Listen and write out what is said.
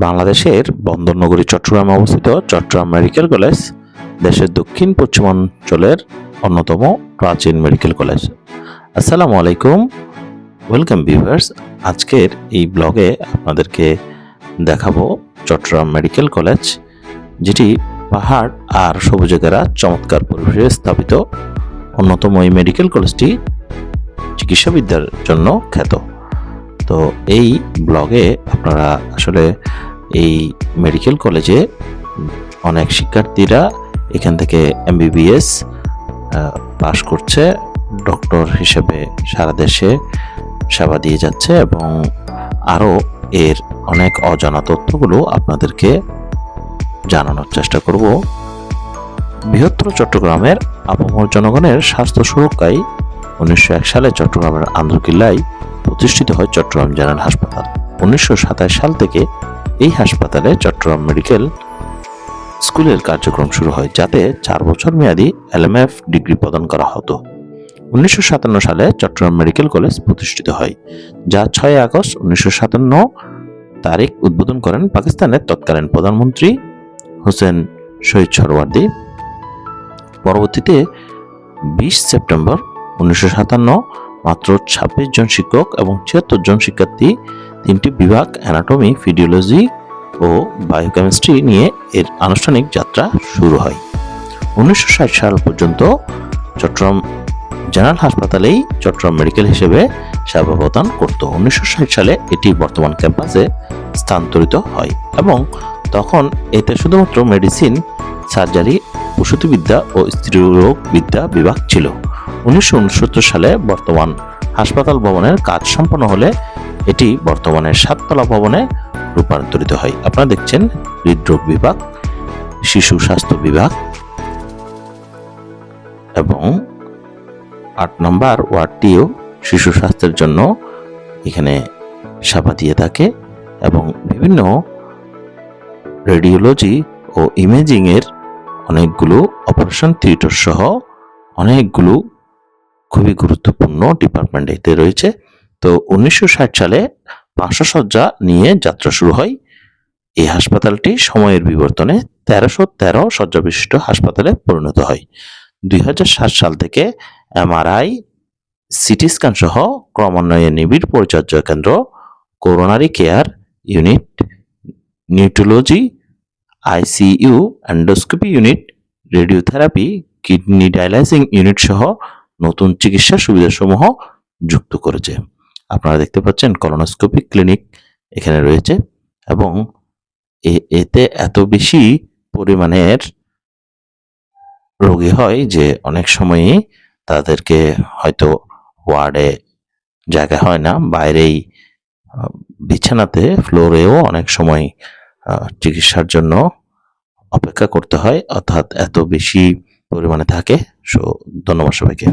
বাংলাদেশের বন্দরনগরী চট্টগ্রামে অবস্থিত চট্টগ্রাম মেডিকেল কলেজ দেশের দক্ষিণ পশ্চিমাঞ্চলের অন্যতম প্রাচীন মেডিকেল কলেজ। আসসালামু আলাইকুম, ওয়েলকাম ভিউয়ার্স। আজকের এই ব্লগে আপনাদেরকে দেখাবো চট্টগ্রাম মেডিকেল কলেজ, যেটি পাহাড় আর সবুজে ঘেরা চমৎকার পরিবেশে স্থাপিত। অন্যতম এই মেডিকেল কলেজটি চিকিৎসাবিদ্যার জন্য খ্যাত। তো এই ব্লগে আপনারা আসলে এই মেডিকেল কলেজে অনেক শিক্ষার্থীরা এখান থেকে MBBS পাশ করছে, ডক্টর হিসেবে সারা দেশে সেবা দিয়ে যাচ্ছে এবং আরও এর অনেক অজানা তথ্যগুলো আপনাদেরকে জানানোর চেষ্টা করব। বৃহত্তর চট্টগ্রামের আপামর জনগণের স্বাস্থ্য সুরক্ষায় 1901 সালে চট্টগ্রামের আন্দরকিল্লায় প্রতিষ্ঠিত হয় চট্টগ্রাম জেনারেল হাসপাতাল। 1927 সাল থেকে এই হাসপাতালে চট্টগ্রাম মেডিকেল স্কুলের কার্যক্রম শুরু হয়, যাতে 4 বছর মেয়াদী LMF ডিগ্রি প্রদান করা হতো। 1957 সালে চট্টগ্রাম মেডিকেল কলেজ প্রতিষ্ঠিত হয়, যা 6 আগস্ট 1957 তারিখ উদ্বোধন করেন পাকিস্তানের তৎকালীন প্রধানমন্ত্রী হোসেন শহীদ সোহরাওয়ার্দী। পরবর্তীতে 20 সেপ্টেম্বর 1957 মাত্র 26 জন শিক্ষক এবং 76 জন শিক্ষার্থী, 3টি বিভাগ অ্যানাটমি, ফিজিওলজি ও বায়োকেমিস্ট্রি নিয়ে এর আনুষ্ঠানিক যাত্রা শুরু হয়। 1960 সাল পর্যন্ত চট্টগ্রাম জেনারেল হাসপাতালেই চট্টগ্রাম মেডিকেল হিসেবে সেবা প্রদান করত। 1960 সালে এটি বর্তমান ক্যাম্পাসে স্থানান্তরিত হয় এবং তখন এতে শুধুমাত্র মেডিসিন, সার্জারি, প্রসূতিবিদ্যা ও স্ত্রীরোগ বিদ্যা বিভাগ ছিল। 1969 সালে বর্তমান হাসপাতাল ভবনের কাজ সম্পন্ন হলে এটি বর্তমানে 7তলা ভবনে রূপান্তরিত হয়। আপনারা দেখছেন হৃদরোগ বিভাগ, শিশু স্বাস্থ্য বিভাগ এবং 8 নম্বর ওয়ার্ডটিও শিশু স্বাস্থ্যের জন্য এখানে সেবা দিয়ে থাকে এবং বিভিন্ন রেডিওলজি ও ইমেজিং এর অনেকগুলো অপারেশন থিয়েটার সহ অনেকগুলো খুবই গুরুত্বপূর্ণ ডিপার্টমেন্ট এতে রয়েছে। তো 1960 সালে 500 শয্যা নিয়ে যাত্রা শুরু হয়। এই হাসপাতালটি সময়ের বিবর্তনে 1313 শয্যা বিশিষ্ট হাসপাতালে পরিণত হয়। 2007 সাল থেকে MRI, সিটি স্ক্যান সহ ক্রমান্বয়ে নিবিড় পরিচর্যা কেন্দ্র, coronary care unit, neurology, ICU, endoscopy unit, radiotherapy, kidney dialysing unit সহ নতুন চিকিৎসা সুবিধাসমূহ যুক্ত করেছে। আপনারা দেখতে পাচ্ছেন কলোনোস্কোপি ক্লিনিক এখানে রয়েছে এবং এতে এত বেশি পরিমাণের রোগী হয় যে অনেক সময়ই তাদেরকে হয়তো ওয়ার্ডে জায়গা হয় না, বাইরেই বিছানাতে ফ্লোরেও অনেক সময় চিকিৎসার জন্য অপেক্ষা করতে হয়, অর্থাৎ এত বেশি পরিমাণে থাকে। ধন্যবাদ সবাইকে।